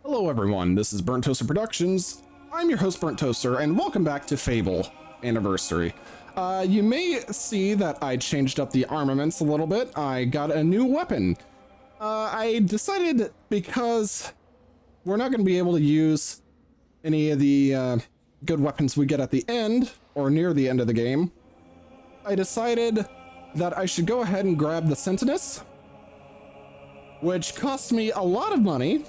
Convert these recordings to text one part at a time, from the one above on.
Hello everyone, this is Burnt Toaster Productions. I'm your host Burnt Toaster, and welcome back to Fable Anniversary. You may see that I changed up the armaments a little bit. I got a new weapon. I decided because we're not going to be able to use any of the good weapons we get at the end, or near the end of the game, I decided that I should go ahead and grab the Sentinus, which cost me a lot of money.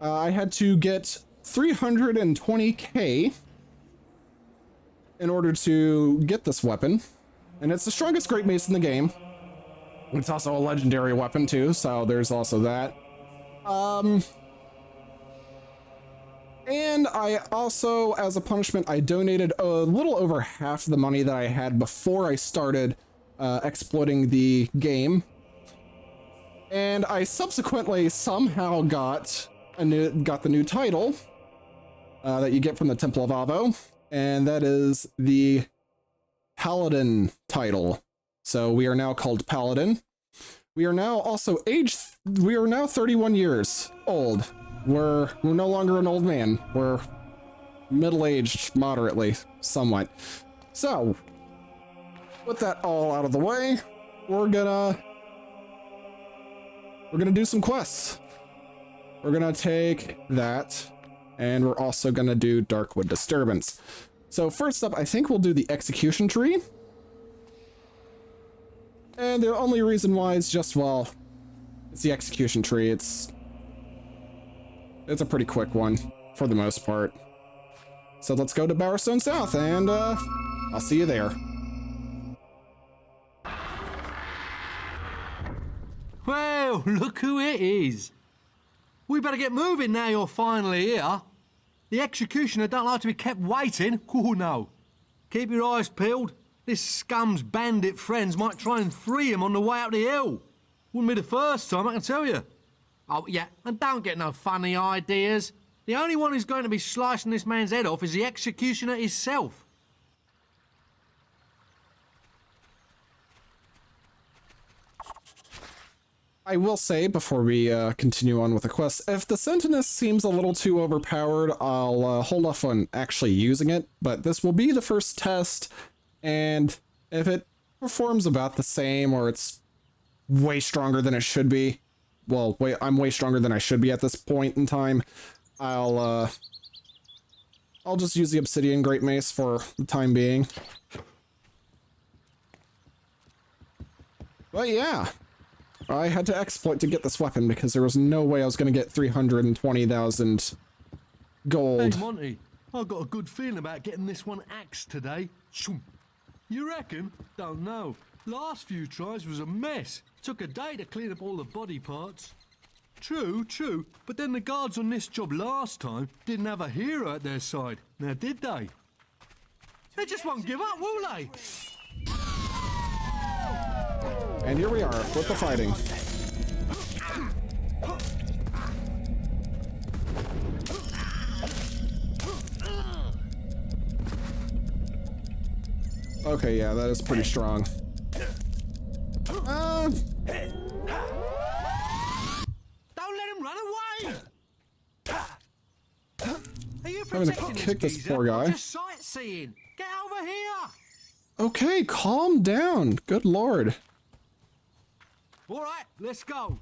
I had to get 320k in order to get this weapon, and it's the strongest great mace in the game. It's also a legendary weapon too, so there's also that. And I also, as a punishment, I donated a little over half the money that I had before I started exploiting the game, and I subsequently somehow got the new title that you get from the Temple of Avo, and that is the Paladin title. So we are now called Paladin. We are now also we are now 31 years old. We're no longer an old man. We're middle-aged, moderately, somewhat. So, with that all out of the way, we're gonna do some quests. We're gonna take that, and we're also gonna do Darkwood Disturbance. So first up, I think we'll do the Execution Tree. And the only reason why is just, well, it's the Execution Tree. It's a pretty quick one, for the most part. So let's go to Bowerstone South, and I'll see you there. Well, look who it is. We better get moving now you're finally here. The executioner don't like to be kept waiting. Oh no. Keep your eyes peeled. This scum's bandit friends might try and free him on the way up the hill. Wouldn't be the first time, I can tell you. Oh yeah, and don't get no funny ideas. The only one who's going to be slicing this man's head off is the executioner himself. I will say, before we continue on with the quest, if the Sentinus seems a little too overpowered, I'll hold off on actually using it, but this will be the first test, and if it performs about the same, or it's way stronger than it should be, well, I'm way stronger than I should be at this point in time, I'll just use the Obsidian Great Mace for the time being. But yeah. I had to exploit to get this weapon because there was no way I was going to get 320,000 gold. Hey, Monty, I've got a good feeling about getting this one axed today. You reckon? Don't know. Last few tries was a mess. Took a day to clean up all the body parts. True, but then the guards on this job last time didn't have a hero at their side. Now, did they? They just won't give up, will they? And here we are, with the fighting. Okay, yeah, that is pretty strong. Don't let him run away! Are you I'm gonna protecting kick this geezer? poor guy. Just sightseeing. Get over here! Okay, calm down. Good lord. All right, let's go.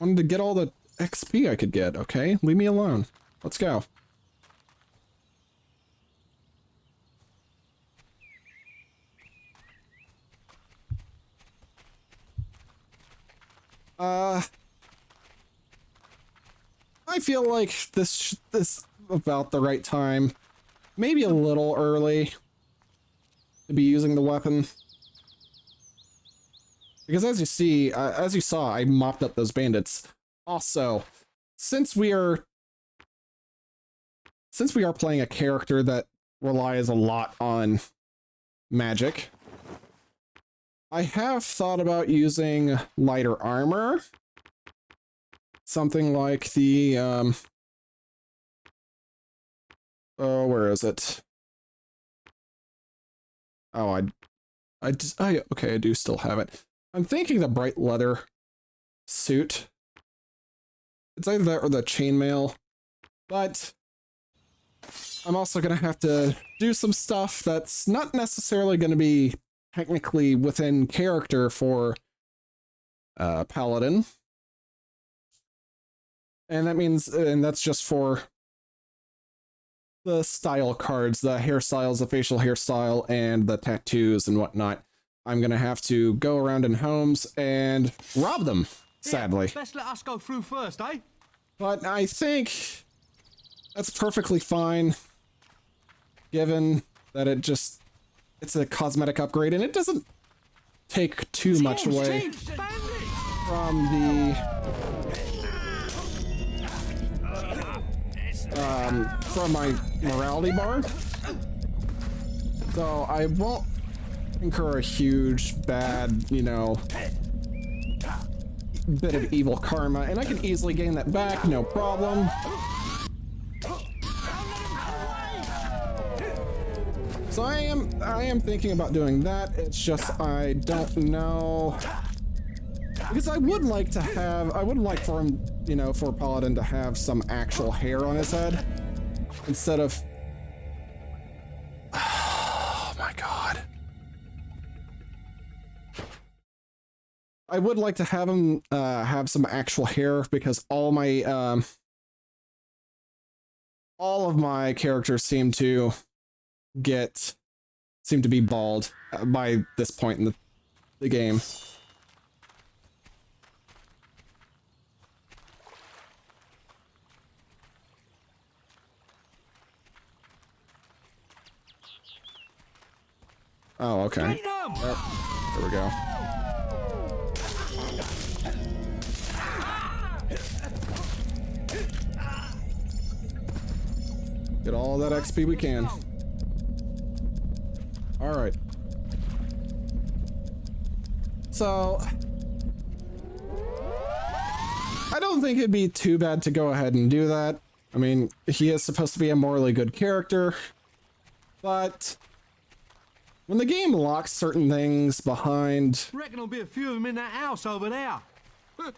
Wanted to get all the XP I could get, okay? Leave me alone. Let's go. I feel like this about the right time. Maybe a little early to be using the weapon. Because as you saw, I mopped up those bandits. Also, since we are playing a character that relies a lot on magic, I have thought about using lighter armor. Something like the, oh, where is it? Oh, okay, I do still have it. I'm thinking the bright leather suit. It's either that or the chainmail. But I'm also going to have to do some stuff that's not necessarily going to be technically within character for Paladin. And that means, and that's just for the style cards, the hairstyles, the facial hairstyle, and the tattoos and whatnot. I'm going to have to go around in homes and rob them, sadly. Best let us go through first, eh? But I think that's perfectly fine, given that it's a cosmetic upgrade, and it doesn't take too much away from from my morality bar. So I won't incur a huge bad, you know, bit of evil karma, and I can easily gain that back, no problem. So I am thinking about doing that. It's just I don't know, because I would like for him, you know, for Paladin to have some actual hair on his head instead of, oh my god, I would like to have him have some actual hair, because all of my characters seem to be bald by this point in the game. Oh, okay. There we go. Get all that XP we can. All right. So I don't think it'd be too bad to go ahead and do that. I mean, he is supposed to be a morally good character, but when the game locks certain things behind... Reckon there'll be a few of them in that house over there. A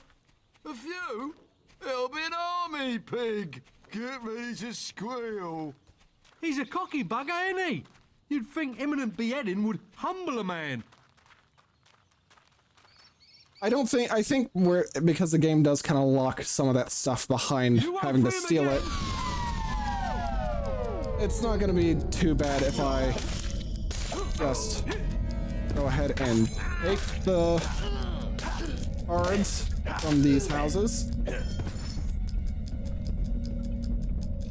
few? It'll be an army, pig. Get ready to squeal. He's a cocky bugger, ain't he? You'd think imminent beheading would humble a man. I think because the game does kind of lock some of that stuff behind having to steal it. It's not going to be too bad if I just go ahead and take the cards from these houses.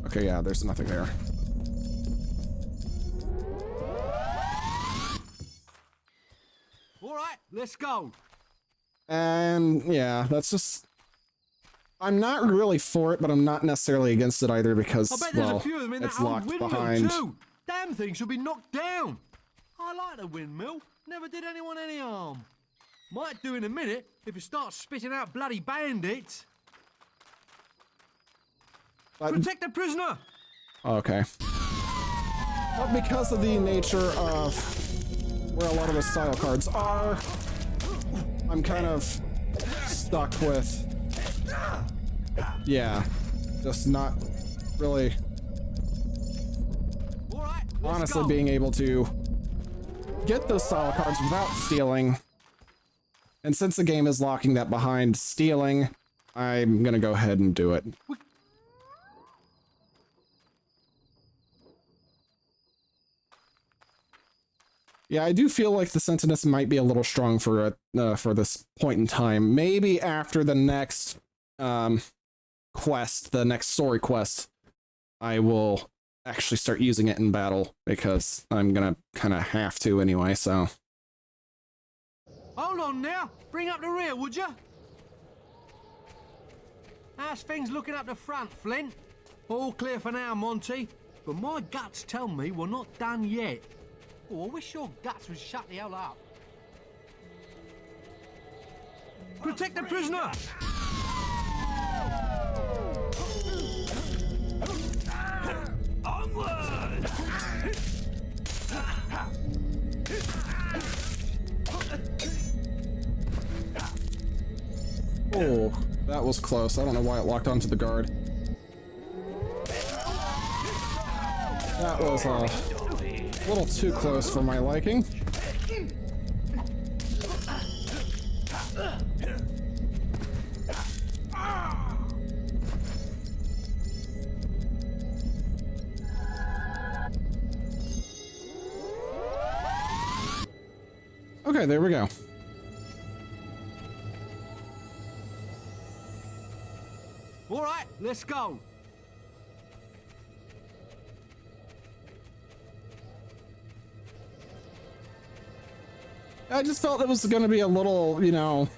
Okay, yeah, there's nothing there. All right, let's go. And yeah, that's just... I'm not really for it, but I'm not necessarily against it either, because, I bet there's well, a few of them in it's that old locked windmill behind. too. Damn thing should be knocked down. I like the windmill. Never did anyone any harm. Might do in a minute if it starts spitting out bloody bandits. Protect the prisoner. Okay. But because of the nature of where a lot of the style cards are, I'm kind of stuck with, yeah, just not really honestly being able to get those style cards without stealing. And since the game is locking that behind stealing, I'm gonna go ahead and do it. Yeah, I do feel like the Sentinels might be a little strong for this point in time. Maybe after the next quest, the next story quest, I will actually start using it in battle, because I'm gonna kind of have to anyway, so. Hold on now. Bring up the rear, would you? How's things looking up the front, Flint? All clear for now, Monty. But my guts tell me we're not done yet. Oh, I wish your guts would shut the hell up. Protect the prisoner! Onward! Oh, that was close. I don't know why it locked onto the guard. That was a little too close for my liking. Okay, there we go. All right, let's go. I just felt it was going to be a little, you know,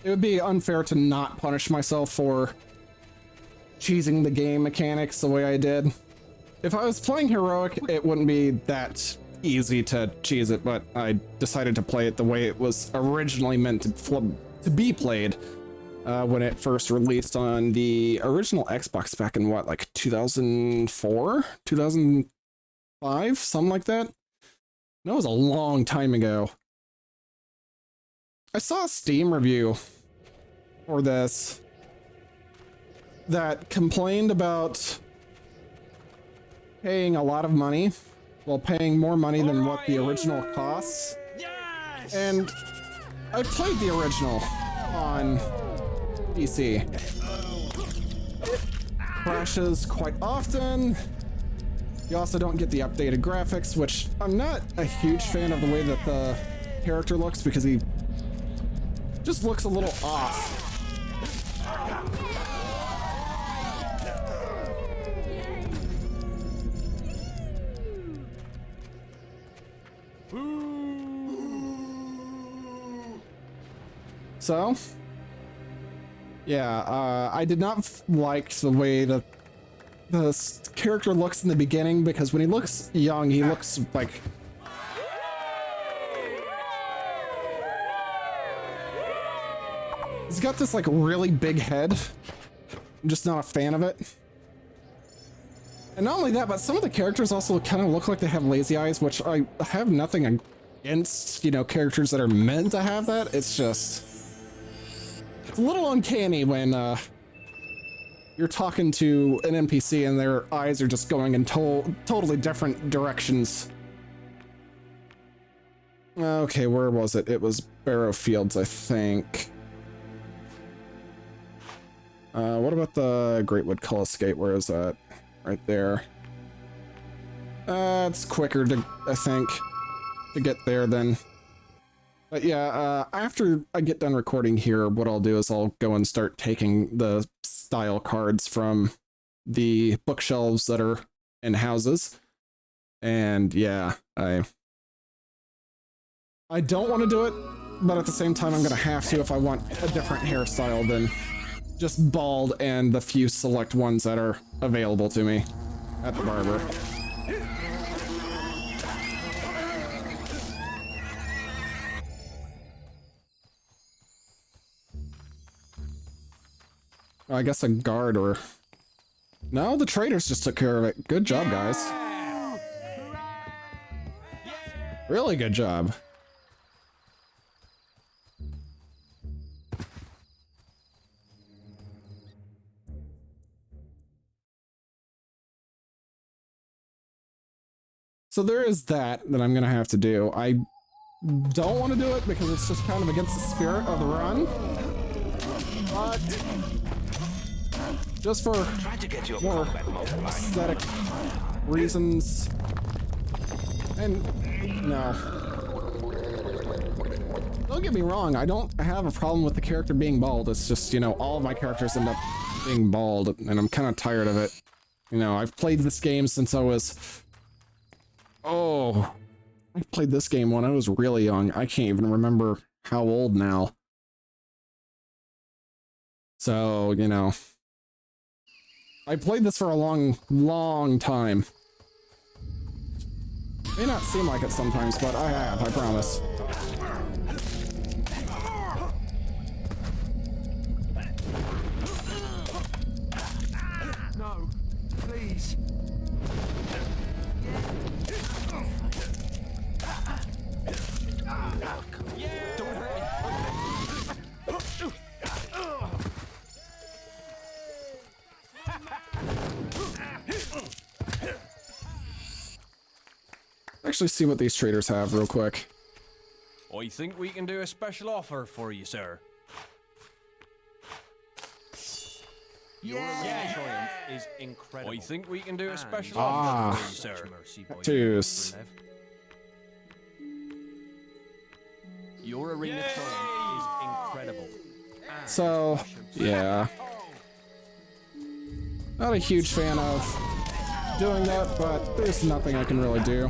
it would be unfair to not punish myself for cheesing the game mechanics the way I did. If I was playing heroic, it wouldn't be that easy to cheese it, but I decided to play it the way it was originally meant to be played when it first released on the original Xbox back in what, like 2004, 2005, something like that. That was a long time ago. I saw a Steam review for this that complained about paying a lot of money while paying more money than what the original costs. Yes! And I played the original on PC. It crashes quite often. You also don't get the updated graphics, which I'm not a huge fan of the way that the character looks because he just looks a little off. So, yeah, I did not like the way that the character looks in the beginning, because when he looks young, he looks like... He's got this like really big head. I'm just not a fan of it. And not only that, but some of the characters also kind of look like they have lazy eyes, which I have nothing against, you know, characters that are meant to have that. It's just... It's a little uncanny when you're talking to an NPC and their eyes are just going in totally different directions. Okay, where was it? It was Barrow Fields, I think. What about the Greatwood Cullisgate? Where is that? Right there. It's quicker to, I think, to get there than... But yeah, after I get done recording here, what I'll do is I'll go and start taking the style cards from the bookshelves that are in houses. And yeah, I don't want to do it, but at the same time I'm going to have to if I want a different hairstyle than just bald and the few select ones that are available to me at the barber. I guess a guard or... No, the traders just took care of it. Good job, guys. Really good job. So there is that I'm gonna have to do. I don't want to do it because it's just kind of against the spirit of the run. But just for more aesthetic reasons. And no. Don't get me wrong, I don't have a problem with the character being bald. It's just, you know, all of my characters end up being bald, and I'm kind of tired of it. You know, I've played this game since I was... Oh, I played this game when I was really young. I can't even remember how old now. So, you know, I played this for a long time. May not seem like it sometimes, but I have, I promise. No, please. actually see what these traders have real quick. I think we can do a special offer for you, sir. Your triumph is incredible. I think we can do a special offer for you, sir. Tattoos. Your arena triumph is incredible. So, yeah. Not a huge fan of doing that, but there's nothing I can really do.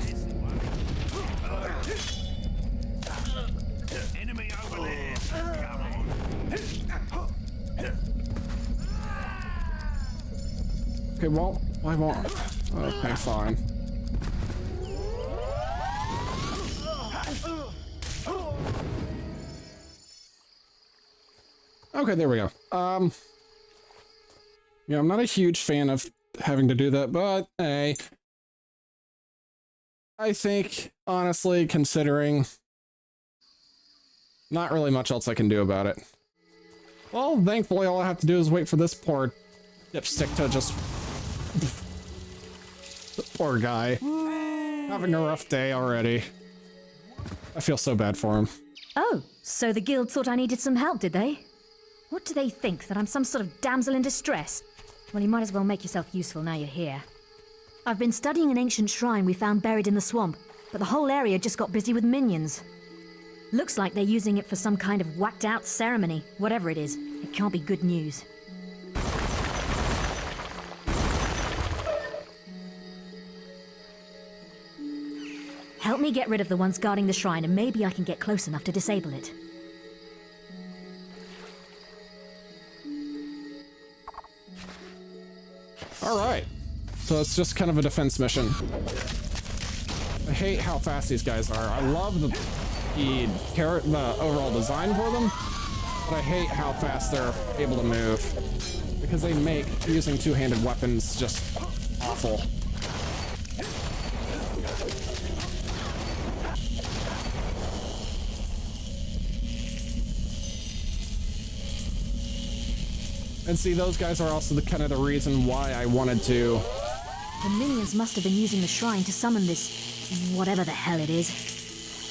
Enemy over there. Come on. Okay, well, I won't. Okay, fine. Okay, there we go. Yeah, I'm not a huge fan of having to do that, but hey. I think, honestly, considering not really much else I can do about it. Well, thankfully, all I have to do is wait for this poor dipstick to just... The poor guy. Having a rough day already. I feel so bad for him. Oh, so the guild thought I needed some help, did they? What do they think, that I'm some sort of damsel in distress? Well, you might as well make yourself useful now you're here. I've been studying an ancient shrine we found buried in the swamp, but the whole area just got busy with minions. Looks like they're using it for some kind of whacked-out ceremony, whatever it is. It can't be good news. Help me get rid of the ones guarding the shrine, and maybe I can get close enough to disable it. Alright. So it's just kind of a defense mission. I hate how fast these guys are. I love the overall design for them, but I hate how fast they're able to move. Because they make using two-handed weapons just awful. And see, those guys are also the kind of the reason why I wanted to... The minions must have been using the shrine to summon this... whatever the hell it is.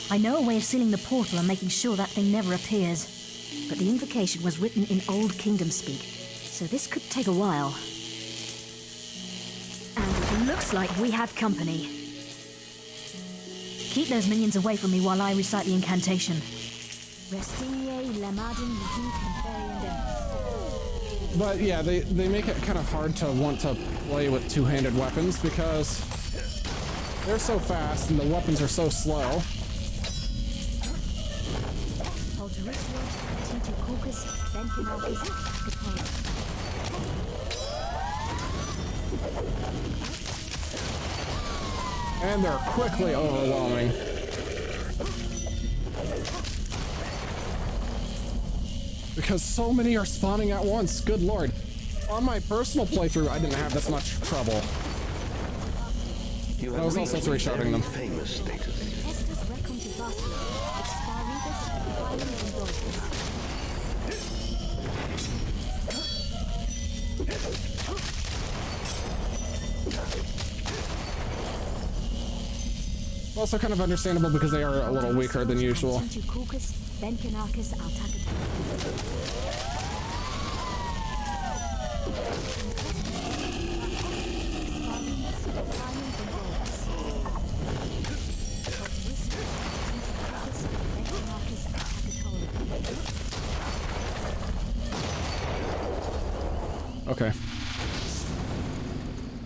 I know a way of sealing the portal and making sure that thing never appears. But the invocation was written in Old Kingdom speak, so this could take a while. And it looks like we have company. Keep those minions away from me while I recite the incantation. But yeah, they make it kind of hard to want to play with two-handed weapons because they're so fast and the weapons are so slow. And they're quickly overwhelming. Because so many are spawning at once, good lord. On my personal playthrough, I didn't have this much trouble. I was also three-shotting them. Famous status. Also kind of understandable because they are a little weaker than usual. Okay.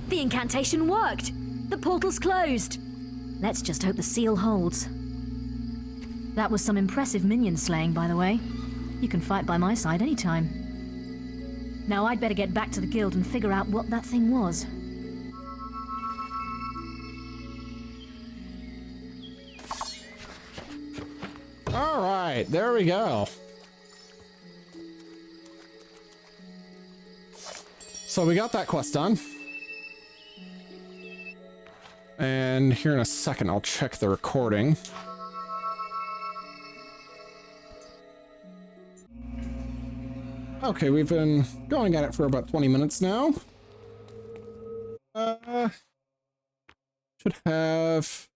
The incantation worked! The portal's closed! Let's just hope the seal holds. That was some impressive minion slaying, by the way. You can fight by my side anytime. Now I'd better get back to the guild and figure out what that thing was. Alright, there we go. So we got that quest done. And here in a second, I'll check the recording. Okay, we've been going at it for about 20 minutes now. Should have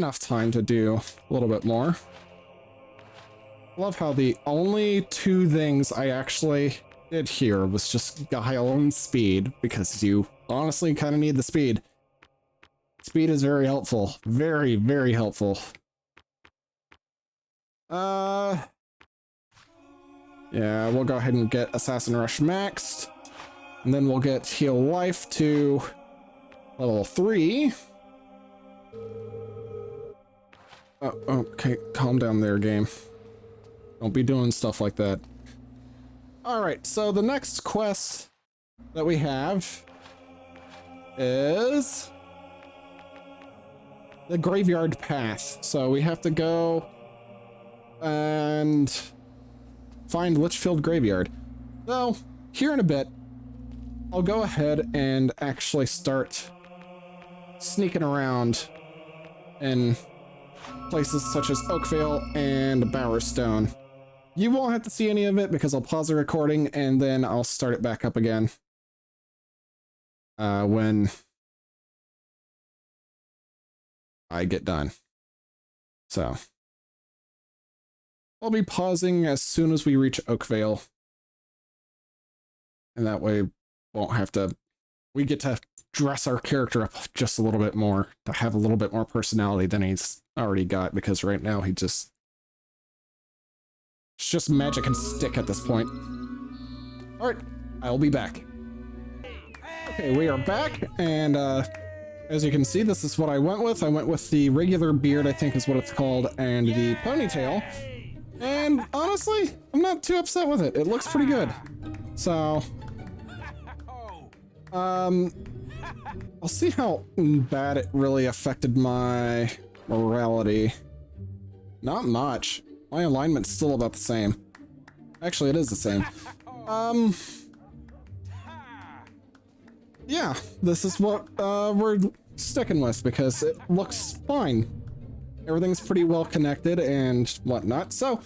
enough time to do a little bit more. Love how the only two things I actually did here was just guile and speed, because you honestly kind of need the speed. Speed is very helpful. Very, very helpful. Yeah, we'll go ahead and get Assassin Rush maxed. And then we'll get Heal Life to level 3. Oh, okay, calm down there, game. Don't be doing stuff like that. Alright, so the next quest that we have is the Graveyard Path. So we have to go and find Lychfield Graveyard. So, here in a bit, I'll go ahead and actually start sneaking around in places such as Oakvale and Bowerstone. You won't have to see any of it because I'll pause the recording and then I'll start it back up again when I get done. So I'll be pausing as soon as we reach Oakvale, and that way we get to dress our character up just a little bit more, to have a little bit more personality than he's already got, because right now it's just magic and stick at this point. Alright, I'll be back. Okay, we are back, and as you can see, this is what I went with. I went with the regular beard, I think is what it's called, and the ponytail. And honestly, I'm not too upset with it. It looks pretty good. So, I'll see how bad it really affected my morality. Not much. My alignment's still about the same. Actually, it is the same. Yeah, this is what we're sticking with because it looks fine. Everything's pretty well connected and whatnot. So,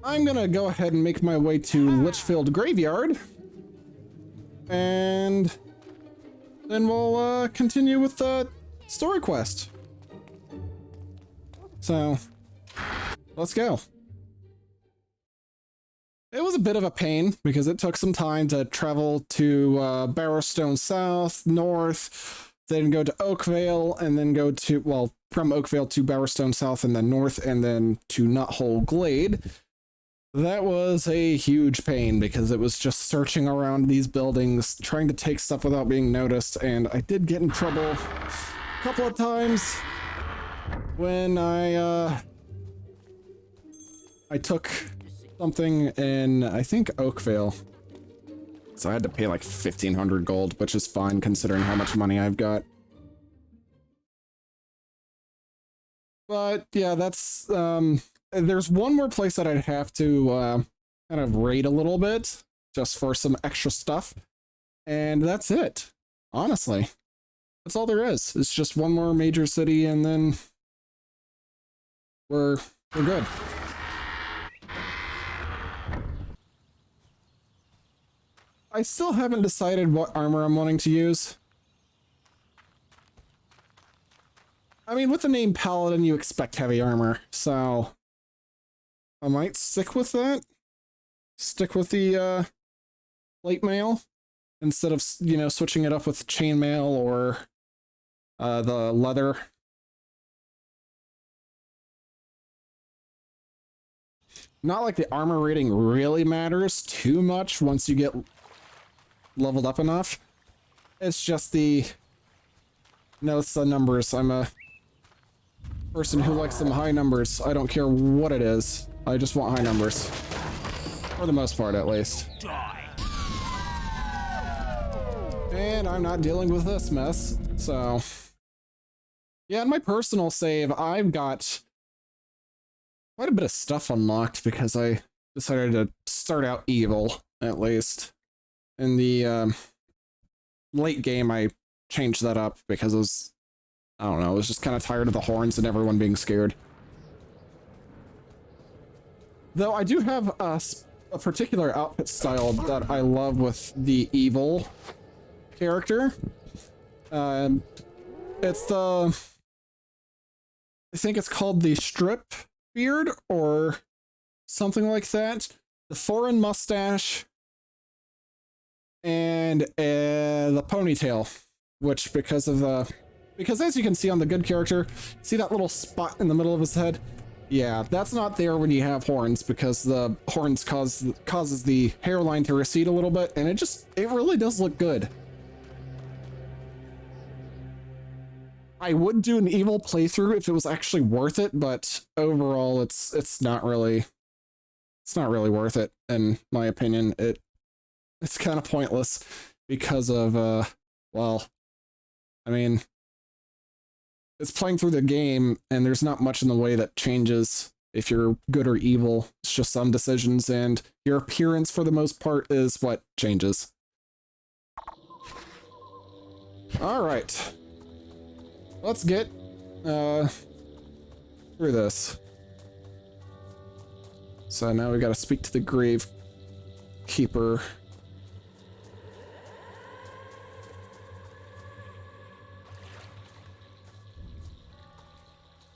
I'm gonna go ahead and make my way to Lychfield Graveyard. And then we'll continue with the story quest. So, let's go. It was a bit of a pain because it took some time to travel to Bowerstone South, North, then go to Oakvale, and then go to, well, from Oakvale to Bowerstone South and then North, and then to Knothole Glade. That was a huge pain because it was just searching around these buildings, trying to take stuff without being noticed, and I did get in trouble a couple of times when I took something in, I think, Oakvale. So I had to pay like 1,500 gold, which is fine considering how much money I've got. But yeah, that's, there's one more place that I'd have to kind of raid a little bit, just for some extra stuff. And that's it, honestly. That's all there is. It's just one more major city and then we're good. I still haven't decided what armor I'm wanting to use. I mean, with the name Paladin, you expect heavy armor, so I might stick with that. Stick with the plate mail instead of, you know, switching it up with chainmail or the leather. Not like the armor rating really matters too much once you get leveled up enough. It's just it's the numbers. I'm a person who likes some high numbers. I don't care what it is. I just want high numbers. For the most part, at least. And I'm not dealing with this mess, so... Yeah, in my personal save, I've got quite a bit of stuff unlocked because I decided to start out evil, at least. In the late game, I changed that up because it was, I don't know, I was just kind of tired of the horns and everyone being scared. Though I do have a particular outfit style that I love with the evil character. It's the I think it's called the strip beard or something like that. The foreign mustache and the ponytail, which because as you can see on the good character, see that little spot in the middle of his head? Yeah, that's not there when you have horns, because the horns causes the hairline to recede a little bit, and it really does look good. I would do an evil playthrough if it was actually worth it, but overall it's not really worth it, in my opinion. It's kind of pointless because of well, I mean, it's playing through the game, and there's not much in the way that changes if you're good or evil. It's just some decisions, and your appearance for the most part is what changes. Alright. Let's get through this. So now we gotta speak to the gravekeeper.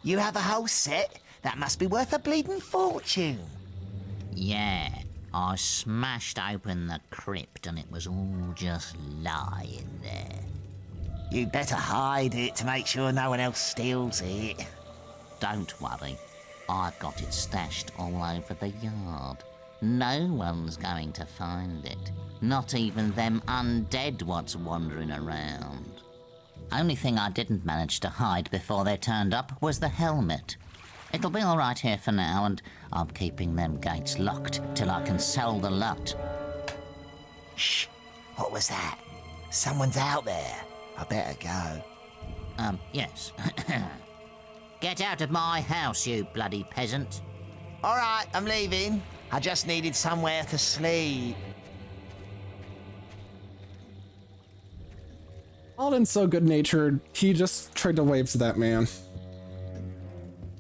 You have a whole set? That must be worth a bleeding fortune. Yeah, I smashed open the crypt and it was all just lying there. You'd better hide it to make sure no one else steals it. Don't worry, I've got it stashed all over the yard. No one's going to find it. Not even them undead what's wandering around. Only thing I didn't manage to hide before they turned up was the helmet. It'll be all right here for now, and I'm keeping them gates locked till I can sell the lot. Shh! What was that? Someone's out there. I better go. Yes. Get out of my house, you bloody peasant. All right, I'm leaving. I just needed somewhere to sleep. Alden's so good-natured, he just tried to wave to that man.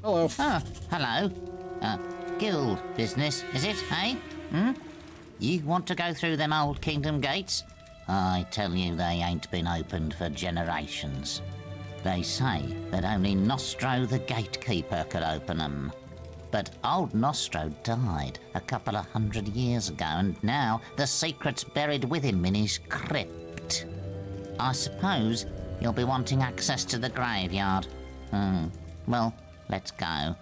Hello. Oh, hello. Guild business, is it, eh? You want to go through them old kingdom gates? I tell you, they ain't been opened for generations. They say that only Nostro the gatekeeper could open them. But old Nostro died a couple of 100 years ago, and now the secret's buried with him in his crypt. I suppose you'll be wanting access to the graveyard. Well, let's go.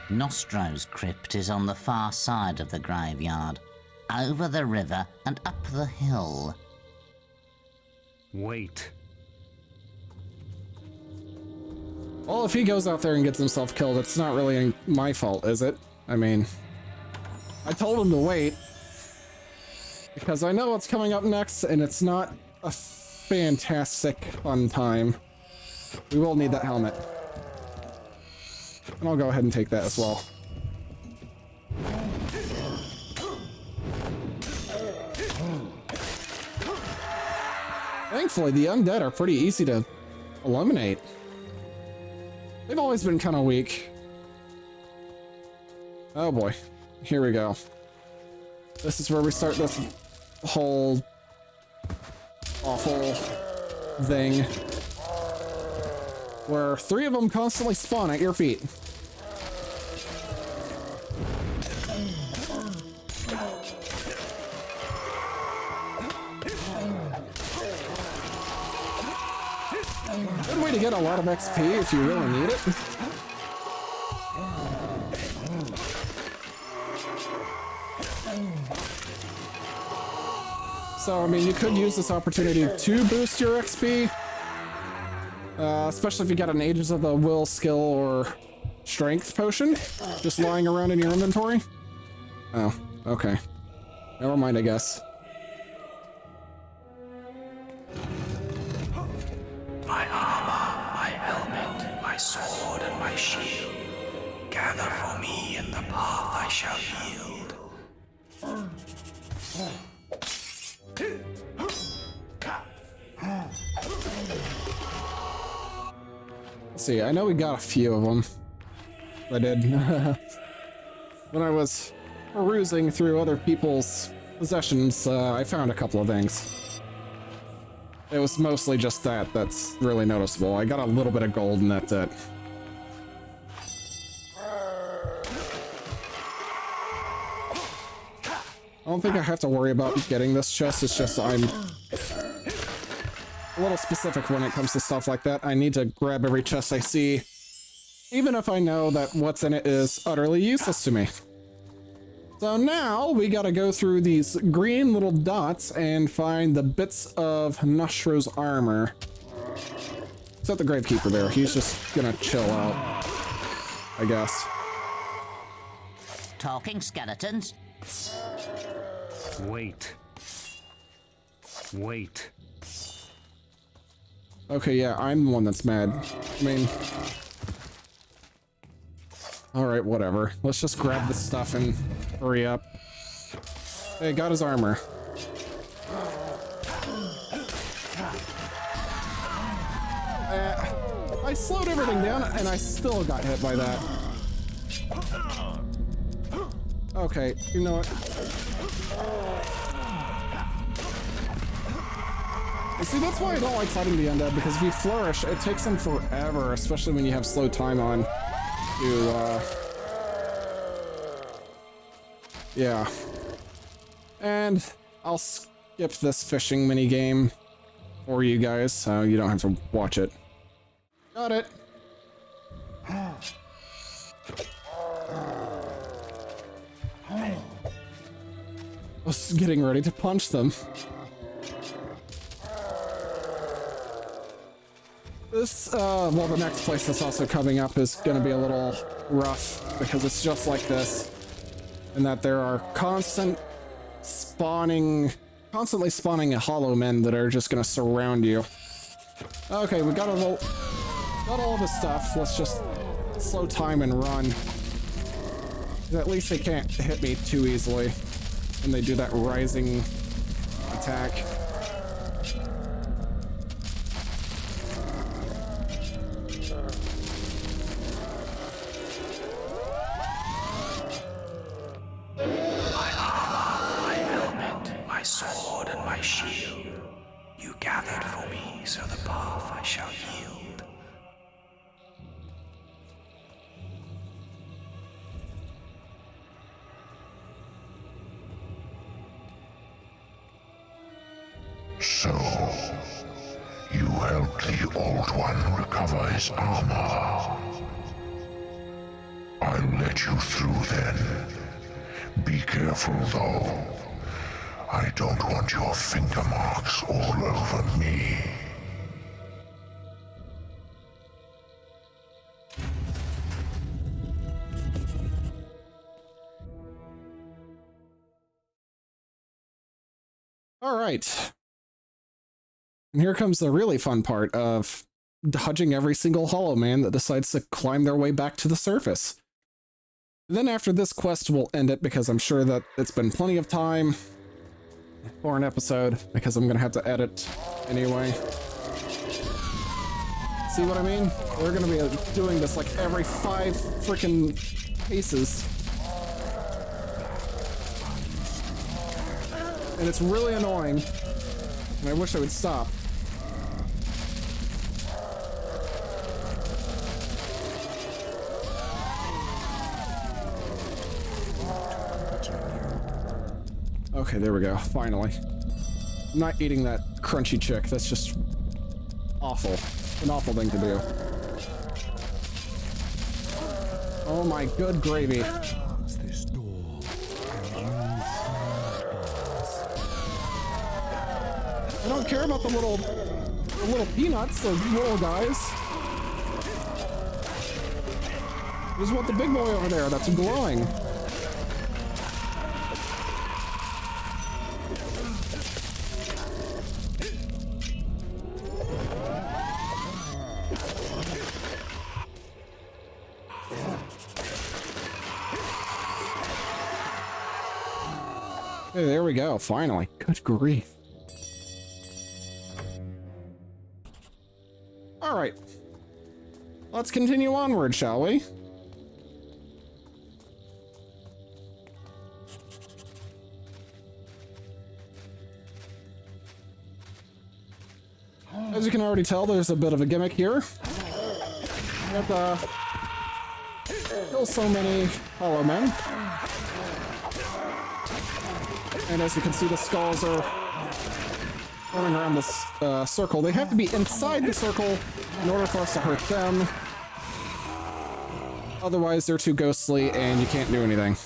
Nostro's crypt is on the far side of the graveyard, over the river and up the hill. Wait. Well, if he goes out there and gets himself killed, it's not really my fault, is it? I mean, I told him to wait, because I know what's coming up next, and it's not a fantastic fun time. We will need that helmet. And I'll go ahead and take that as well. Thankfully, the undead are pretty easy to eliminate. They've always been kind of weak. Oh boy. Here we go. This is where we start this whole awful thing where 3 of them constantly spawn at your feet. Good way to get a lot of XP if you really need it. So, I mean, you could use this opportunity to boost your XP. Especially if you got an Ages of the Will skill or strength potion just lying around in your inventory. Oh, okay. Never mind, I guess. My armor, my helmet, my sword, and my shield. Gather for me in the path I shall yield. Let's see, I know we got a few of them. I did. When I was perusing through other people's possessions, I found a couple of things. It was mostly just that that's really noticeable. I got a little bit of gold and that's it. I don't think I have to worry about getting this chest, it's just I'm a little specific when it comes to stuff like that. I need to grab every chest I see, even if I know that what's in it is utterly useless to me. So now we gotta go through these green little dots and find the bits of Nostro's armor. Except the gravekeeper there, he's just gonna chill out, I guess. Talking skeletons? Wait. Wait. Okay, yeah, I'm the one that's mad. I mean... Alright, whatever. Let's just grab this stuff and hurry up. Hey, got his armor. I slowed everything down and I still got hit by that. Okay, you know what? You see, that's why I don't like fighting the undead, because if you flourish, it takes them forever, especially when you have slow time on to, yeah. And I'll skip this fishing minigame for you guys, so you don't have to watch it. Got it. I was getting ready to punch them. This, well, the next place that's also coming up is gonna be a little rough, because it's just like this, in that there are constantly spawning hollow men that are just gonna surround you. Okay, we got all this stuff. Let's just slow time and run. At least they can't hit me too easily when they do that rising attack. My armor, my helmet, my sword and my shield, you gathered for me, so the path I shall yield. So, you helped the Old One recover his armor. I'll let you through then. Be careful though. I don't want your finger marks all over me. All right. And here comes the really fun part of dodging every single hollow man that decides to climb their way back to the surface. Then after this quest, we'll end it, because I'm sure that it's been plenty of time for an episode, because I'm gonna have to edit anyway. See what I mean? We're gonna be doing this like every 5 freaking paces. And it's really annoying. And I wish I would stop. Okay, there we go. Finally. I'm not eating that crunchy chick. That's just awful. An awful thing to do. Oh my good gravy. This door. I don't care about the little peanuts, the little guys. I just want the big boy over there that's glowing. Hey, there we go, finally. Good grief. Alright. Let's continue onward, shall we? you can already tell, there's a bit of a gimmick here. You have to kill so many hollow men. And as you can see, the skulls are running around this circle. They have to be inside the circle in order for us to hurt them. Otherwise, they're too ghostly and you can't do anything.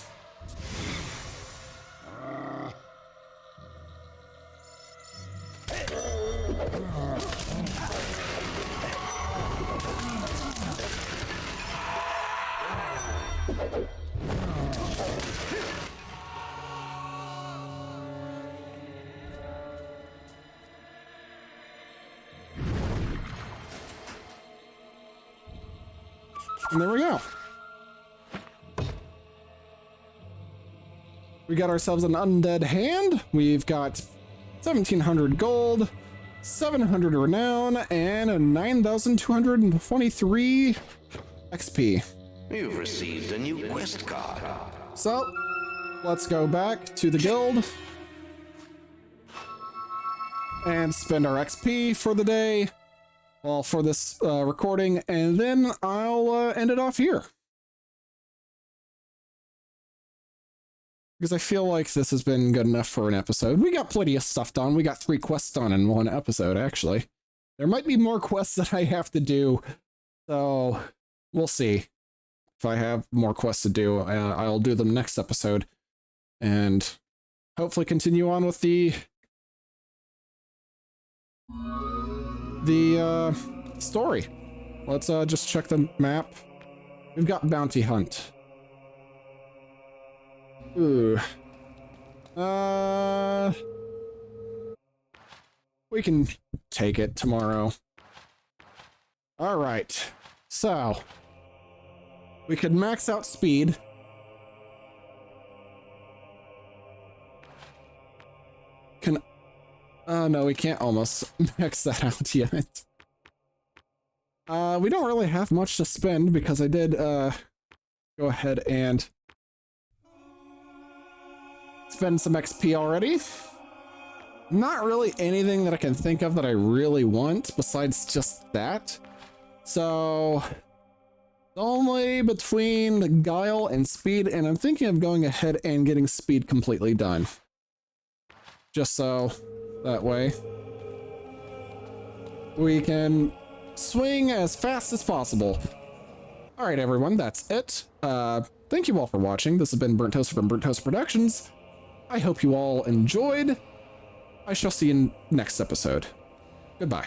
And there we go. We got ourselves an undead hand. We've got 1,700 gold, 700 renown, and a 9,223 XP. You've received a new quest card. So, let's go back to the guild and spend our XP for the day. Well, for this recording, and then I'll end it off here. Because I feel like this has been good enough for an episode. We got plenty of stuff done. We got 3 quests done in 1 episode, actually. There might be more quests that I have to do, so we'll see. If I have more quests to do, I'll do them next episode. And hopefully continue on with the story. Let's just check the map. We've got Bounty Hunt. Ooh. We can take it tomorrow. Alright. So, we could max out speed. No, we can't almost max that out yet. We don't really have much to spend because I did, go ahead and spend some XP already. Not really anything that I can think of that I really want besides just that. So, only between the Guile and Speed, and I'm thinking of going ahead and getting Speed completely done. Just so that way we can swing as fast as possible. All right, everyone, that's it. Thank you all for watching. This has been Burnt Toast from Burnt Toast Productions. I hope you all enjoyed. I shall see you in next episode. Goodbye.